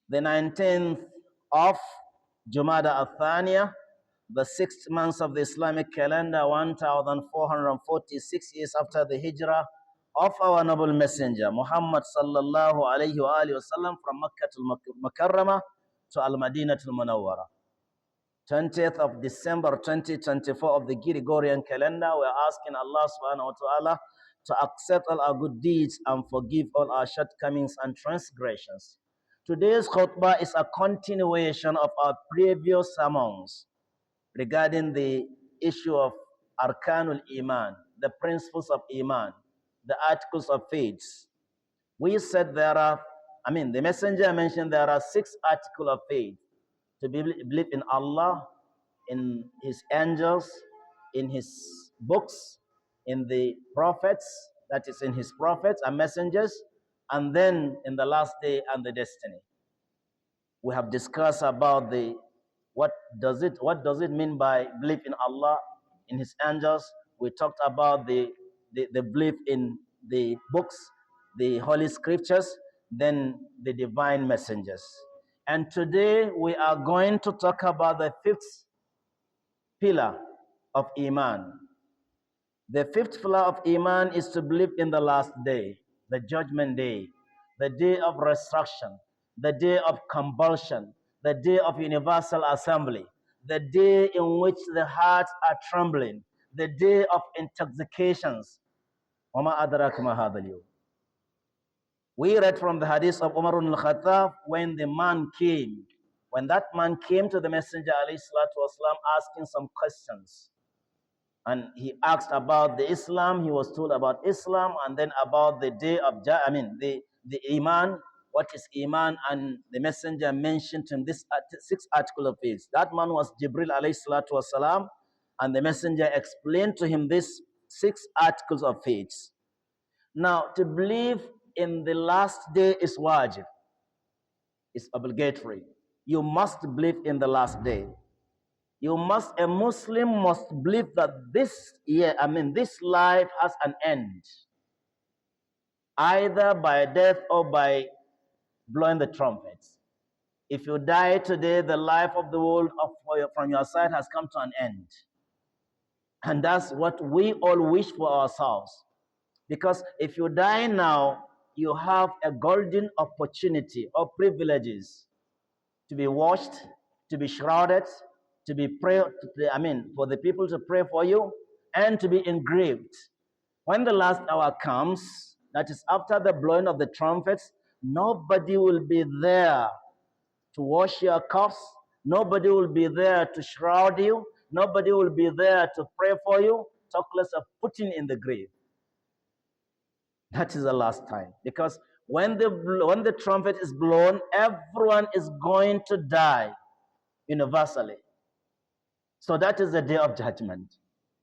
the 19th of Jumada-Thani, the 6th month of the Islamic calendar, 1446 years after the hijrah of our noble messenger, Muhammad sallallahu alayhi wa wasallam, from Makkah al-Mukarramah to Al-Madinah al-Munawwara. 20th of December 2024 of the Gregorian calendar. We're asking Allah subhanahu wa ta'ala to accept all our good deeds and forgive all our shortcomings and transgressions. Today's khutbah is a continuation of our previous sermons regarding the issue of Arkanul Iman, the principles of Iman, the articles of faith. We said the messenger mentioned there are 6 articles of faith: to believe in Allah, in His angels, in His books, in the prophets, that is in His prophets and messengers, and then in the last day and the destiny. We have discussed about what does it mean by belief in Allah, in His angels. We talked about the belief in the books, the holy scriptures, then the divine messengers. And today we are going to talk about the 5th pillar of Iman. The 5th pillar of Iman is to believe in the last day, the judgment day, the day of resurrection, the day of convulsion, the day of universal assembly, the day in which the hearts are trembling, the day of intoxications. We read from the hadith of Umar al-Khattab when that man came to the Messenger والسلام, asking some questions. And he asked about the Islam, he was told about Islam, and then about the day of, the Iman, what is Iman, and the Messenger mentioned to him this 6 article of faith. That man was Jibril والسلام, and the Messenger explained to him these 6 articles of faith. Now, to believe in the last day is wajib. It's obligatory. You must believe in the last day. A Muslim must believe that this life has an end, either by death or by blowing the trumpets. If you die today, the life of the world from your side has come to an end. And that's what we all wish for ourselves. Because if you die now, you have a golden opportunity or privileges to be washed, to be shrouded, to be for the people to pray for you, and to be engraved. When the last hour comes, that is after the blowing of the trumpets, nobody will be there to wash your corpse. Nobody will be there to shroud you. Nobody will be there to pray for you, talk less of putting in the grave. That is the last time. Because when the trumpet is blown, everyone is going to die universally. So that is the day of judgment.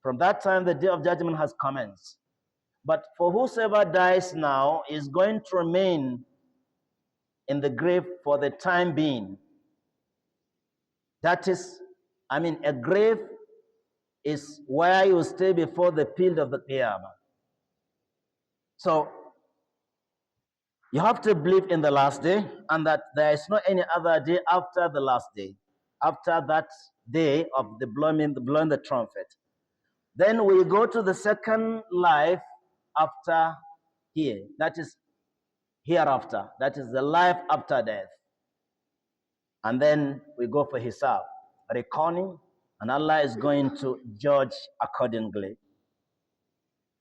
From that time, the day of judgment has commenced. But for whosoever dies now is going to remain in the grave for the time being. That is, a grave is where you stay before the field of the Qiyamah. So, you have to believe in the last day, and that there is no any other day after the last day, after that day of the blowing the trumpet. Then we go to the second life after here, that is hereafter, that is the life after death. And then we go for hisab, reckoning, and Allah is going to judge accordingly.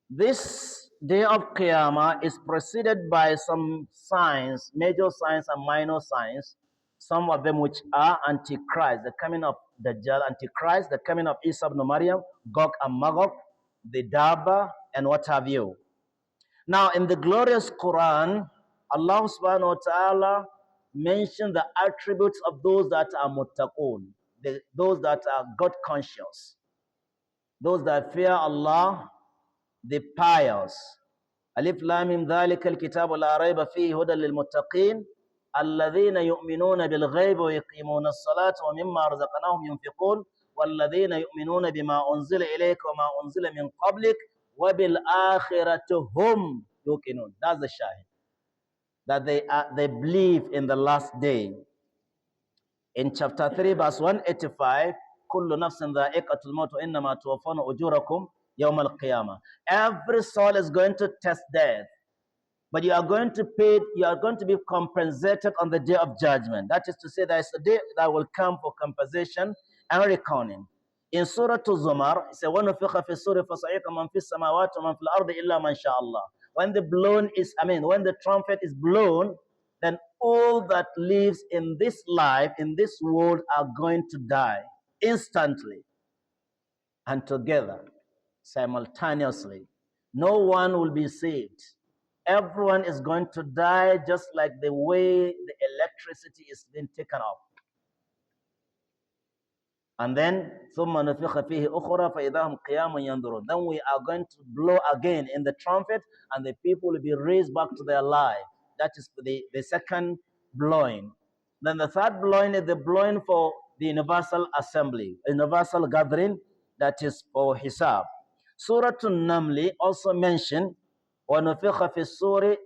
This day of Qiyamah is preceded by some signs, major signs and minor signs, some of them which are Antichrist, the coming of Dajjal, Antichrist, the coming of Isa ibn Maryam, Gog and Magog, the Daba, and what have you. Now, in the glorious Quran, Allah subhanahu wa ta'ala mentioned the attributes of those that are muttaqun, those that are God conscious, those that fear Allah, the pious. Alif Lam Mim Dhalika al-Kitabu la rayba fihi hudan lil muttaqin alladhina yu'minuna bil ghaibi wa yuqimuna as-salata wa mimma razaqnahum yunfiqun walladhina yu'minuna bima unzila ilayka wa ma unzila min qablik wa bil akhirati hum yuqinun. That's the shahid. That they believe in the last day. In chapter 3, verse 185, كل نفس ذائقة الموت وإنما توفون أجوركم يوم القيامة. Every soul is going to test death, but you are going to pay, you are going to be compensated on the day of judgment. That is to say, there is a day that will come for compensation and reckoning. In Surah Zumar, it says, وَنُفِخَ فِي الصُّورِ فَصَعِقَ مَنْ فِي السَّمَاوَاتِ وَمَنْ فِي الْأَرْضِ إِلَّا مَنْ شَاءَ اللَّهُ. When the trumpet is blown, then all that lives in this life, in this world, are going to die instantly and together, simultaneously. No one will be saved. Everyone is going to die just like the way the electricity is being taken off. And then ثُمَّ نُفِخَ فِيهِ أُخْرَى فَإِذَا هُمْ قِيَامٌ يَنْظُرُونَ. Then we are going to blow again in the trumpet, and the people will be raised back to their life. That is the second blowing. Then the third blowing is the blowing for the universal assembly, universal gathering, that is for Hisab. Surah An-Naml also mentioned وَنُفِخَ فِي الصُّورِ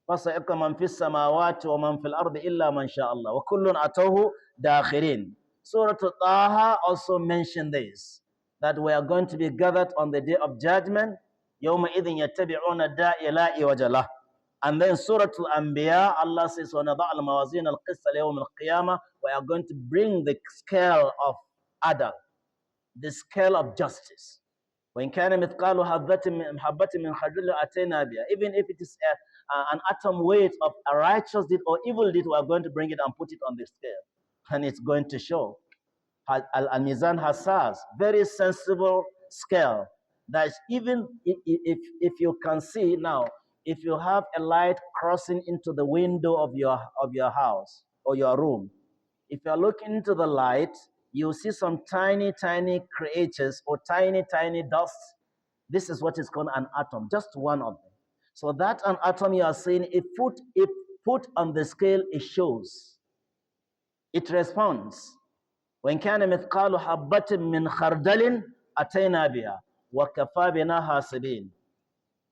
فَصَعِقَ مَنْ فِي السَّمَاوَاتِ وَمَنْ فِي الْأَرْضِ إِلَّا مَنْ شَاءَ اللَّهُ وَكُلٌّ أَتَوْهُ دَاخِرِينَ. Surah Taha also mentioned this, that we are going to be gathered on the day of judgment. يَوْمَئِذٍ يَتَّبِعُونَ الدَّاعِيَ لَا عِوَجَ لَهُ. And then Surah Al-Anbiya, Allah says, وَنَضَعَ الْمَوَازِينَ الْقِسْطَ لِيَوْمِ الْقِيَامَةِ. We are going to bring the scale of adl, the scale of justice. وَإِنْ كَانَ مِثْقَالُ حَبَّةٍ مِنْ خَرْدَلٍ أَتَيْنَا بِهَا. Even if it is an atom weight of a righteous deed or evil deed, we are going to bring it and put it on the scale. And it's going to show. Al-Mizan Hassas, very sensible scale. That is, even if you can see now, if you have a light crossing into the window of your house or your room, if you are looking into the light, you see some tiny creatures or tiny dust. This is what is called an atom, just one of them. So that an atom you are seeing, if put on the scale, it shows, it responds. وَإِنْ كَانَ مِثْقَالُ حَبَّةٍ مِّنْ خَرْدَلٍ أَتَيْنَا بِهَا وَكَفَى بِنَا حَاسِبِينَ.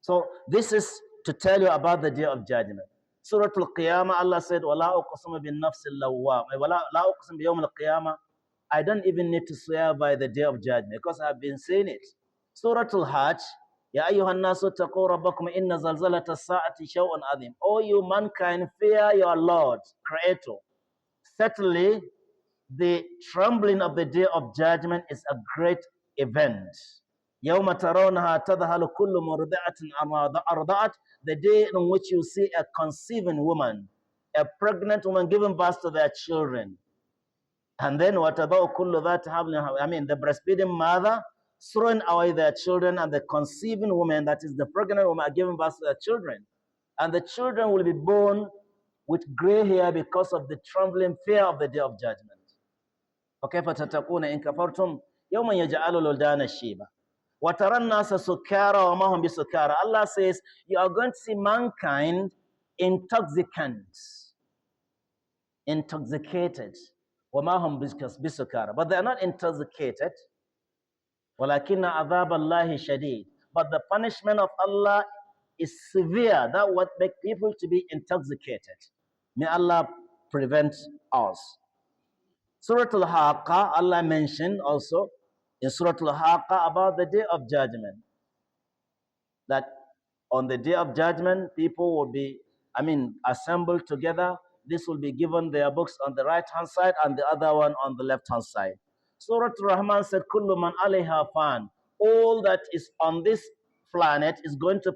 So this is to tell you about the day of judgment. Surah Al-Qiyamah, Allah said, وَلَا أُقْسِمُ بِالنَّفْسِ اللَّوَّامَةِ لَا أُقْسِمُ بِيَوْمِ الْقِيَامَةِ. I don't even need to swear by the day of judgment because I've been saying it. Surah Al-Hajj, يَا أَيُّهَا النَّاسُ اتَّقُوا رَبَّكُمْ إِنَّ زَلْزَلَةَ السَّاعَةِ شَيْءٌ عَظِيمٌ. O you mankind, fear your Lord, Creator. Certainly, the trembling of the day of judgment is a great event. يَوْمَ تَرَوْنَهَا تَذْهَلُ كُلُّ مُرْضِعَةٍ عَمَّا أَرْضَعَتْ. The day in which you see a conceiving woman, a pregnant woman giving birth to their children. And then وَتَضَعُ كُلُّ ذَاتِ حَمْلٍ. The breastfeeding mother throwing away their children, and the conceiving woman, that is the pregnant woman, are giving birth to their children. And the children will be born with gray hair because of the trembling fear of the day of judgment. وكيف تتقون إن كفرتم يوما يجعل الولدان شيبا وترى الناس سكارى وما هم بسكارى. Allah says you are going to see mankind intoxicated وما هم بسكارى, but they are not intoxicated. ولكن عذاب الله شديد, but the punishment of Allah is severe. That what make people to be intoxicated. May Allah prevent us. Surah Al-Haqqa, Allah mentioned also in Surah Al-Haqqa about the day of judgment. That on the day of judgment, people will be, assembled together. This will be given their books on the right hand side and the other one on the left hand side. Surah Al-Rahman said, Kullu man alayha fan. All that is on this planet is going to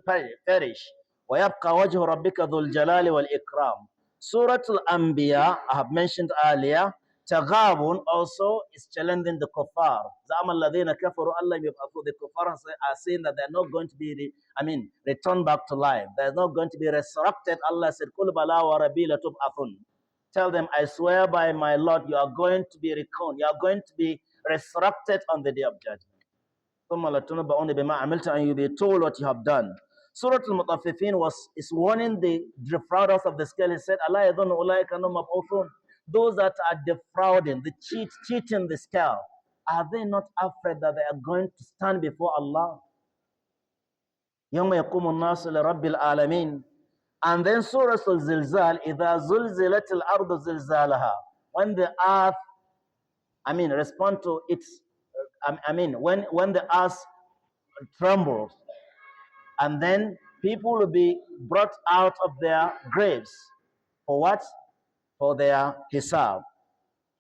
perish. وَيَبْقَى وَجْهُ رَبِّكَ ذُو الْجَلَالِ وَالْإِكْرَامِ. Surah Al-Anbiya, I have mentioned earlier, Taghabun also is challenging the kuffar. زَعَمَ الَّذِينَ كَفَرُوا أَلَّا يُبْعَثُوا. The kuffar are saying that they are not going to be, returned back to life. They are not going to be resurrected. Allah said, قُلْ بَلَا وَرَبِّي لَتُبْعَثُونَ. Tell them, I swear by my Lord, you are going to be reckoned. You are going to be resurrected on the day of judgment. ثُمَّ لَتُنَبَّؤُنَّ بِمَا عَمِلْتُمْ, and you will be told what you have done. Surah Al-Mutaffifin is warning the defrauders of the scale. He said, Allah yadhunnu ulaika annahum mab'uthun. Those that are defrauding, cheating the scale, are they not afraid that they are going to stand before Allah? يَوْمَ يَقُومُ النَّاسُ لِرَبِّ الْعَالَمِينَ. And then Surah Al-Zilzal, إِذَا زُلْزِلَتِ الْأَرْضُ زِلْزَالَهَا. when the earth, respond to its, when the earth trembles, and then people will be brought out of their graves. For what? For their hisab.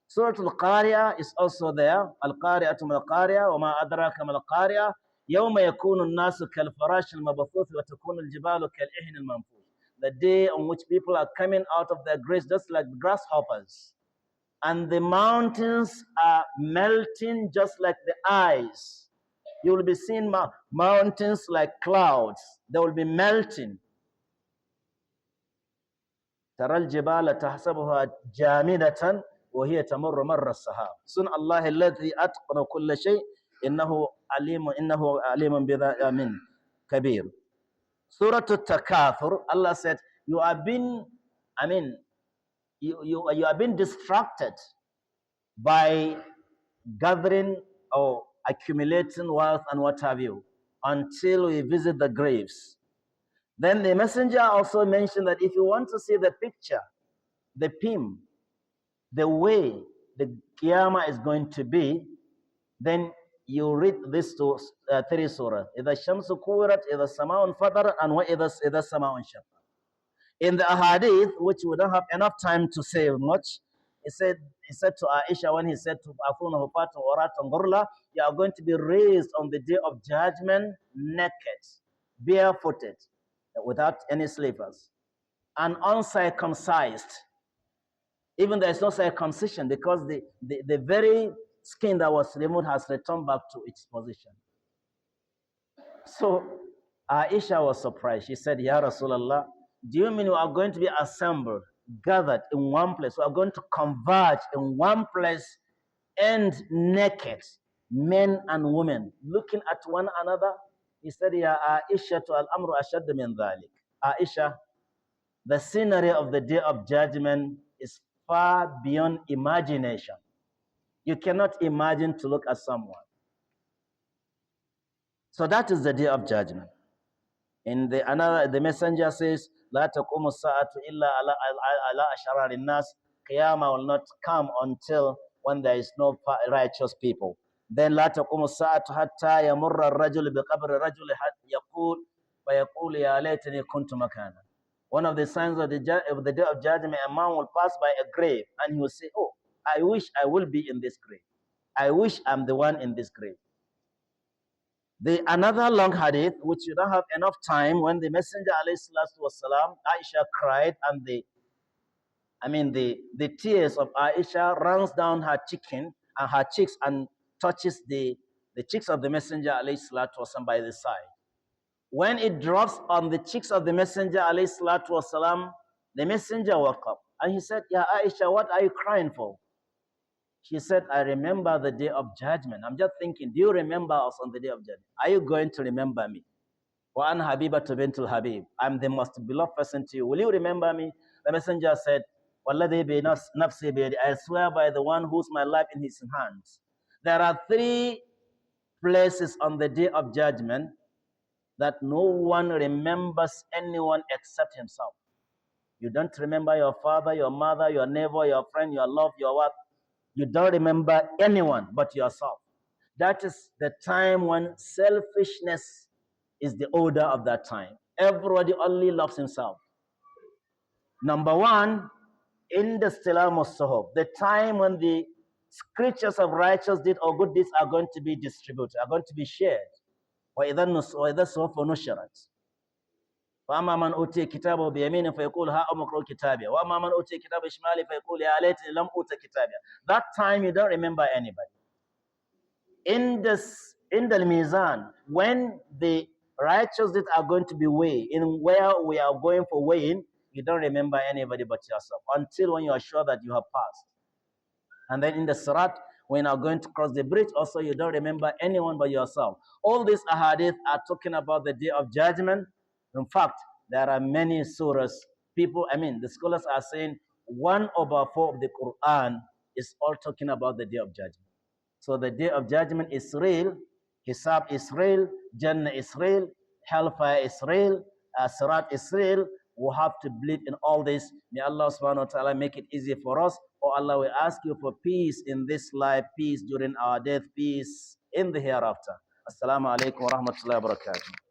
Surah Al-Qari'ah is also there. Al-Qari'atu mal-Qari'ah wa ma adraka mal-Qari'ah. يوم يكون الناس كالفراش المبثوث وتكون الجبال كالعهن المنفوش. The day on which people are coming out of their graves just like grasshoppers. And the mountains are melting just like the ice. You will be seeing mountains like clouds. They will be melting. ترى الجبال تحسبها جامدة وهي تمر مر السحاب. صنع الله الذي أتقن كل شيء إنه عليم بذات كبير. Surah Al-Takathur, Allah said, you have been, you have been distracted by gathering or accumulating wealth and what have you until we visit the graves. Then the messenger also mentioned that if you want to see the picture, the pim, the way the Qiyamah is going to be, then you read these three surahs. إِذَا الشَّمْسُ كُوِّرَتْ إِذَا السَّمَاءُ انْفَطَرَتْ and إِذَا السَّمَاءُ انشَقَّتْ. In the ahadith, which we don't have enough time to say much, he said to Aisha when he said to Afuna Hufatu Oratan Gurla, you are going to be raised on the day of judgment naked, barefooted, without any slippers, and uncircumcised. Even there is no circumcision because the very skin that was removed has returned back to its position. So Aisha was surprised. She said, Ya Rasulallah, do you mean we are going to be assembled, gathered in one place? We are going to converge in one place and naked, men and women, looking at one another? He said, Ya Aisha, to al-amru ashad min dhalik. Aisha, the scenery of the day of judgment is far beyond imagination. You cannot imagine to look at someone. So that is the day of judgment. In the messenger says, "La taqumu as-sa'atu illa ala asharar nas." Qiyamah will not come until when there is no righteous people. Then la taqumu as-sa'atu hatta yamurra ar-rajulu biqabri ar-rajuli yaqul wa yaqul ya laytani kuntu makana. One of the signs of the day of judgment, a man will pass by a grave and he will say, "Oh, I wish I will be in this grave. I wish I'm the one in this grave." Another long hadith, which you don't have enough time, when the Messenger والسلام, Aisha cried, and the tears of Aisha runs down her cheeks and touches the cheeks of the Messenger والسلام, by the side. When it drops on the cheeks of the Messenger والسلام, the Messenger woke up and he said, "Ya Aisha, what are you crying for?" She said, "I remember the day of judgment." I'm just thinking, do you remember us on the day of judgment? Are you going to remember me? Wa an Habibatu bintul Habib. I'm the most beloved person to you. Will you remember me? The messenger said, "Walladhi bi nafsi biyadi." I swear by the one whose my life in his hands. There are three places on the day of judgment that no one remembers anyone except himself. You don't remember your father, your mother, your neighbor, your friend, your love, your what? You don't remember anyone but yourself. That is the time when selfishness is the order of that time. Everybody only loves himself. Number one, in the Stilam of the time when the creatures of righteous deeds or good deeds are going to be distributed, are going to be shared. وَإِذَا الصُّحُفُ نُشِرَتْ فأما من أوتي كتابه بيمينه فيقول ها أمقرأ كتابي وأما من أوتي كتابه بشماله فيقول يا ليتني لم أوت كتابي. That time you don't remember anybody. In the Mizan, when the righteous deeds are going to be weighed, in where we are going for weighing, you don't remember anybody but yourself until when you are sure that you have passed. And then in the Sirat, when you are going to cross the bridge, also you don't remember anyone but yourself. All these ahadith are talking about the day of judgment. In fact, there are many surahs. The scholars are saying 1/4 of the Quran is all talking about the day of judgment. So the day of judgment is real, Hisab is real, Jannah is real, Hellfire is real, Sirat is real. We have to believe in all this. May Allah subhanahu wa ta'ala make it easy for us. Oh Allah, we ask you for peace in this life, peace during our death, peace in the hereafter. Assalamu alaikum wa rahmatullahi wa barakatuh.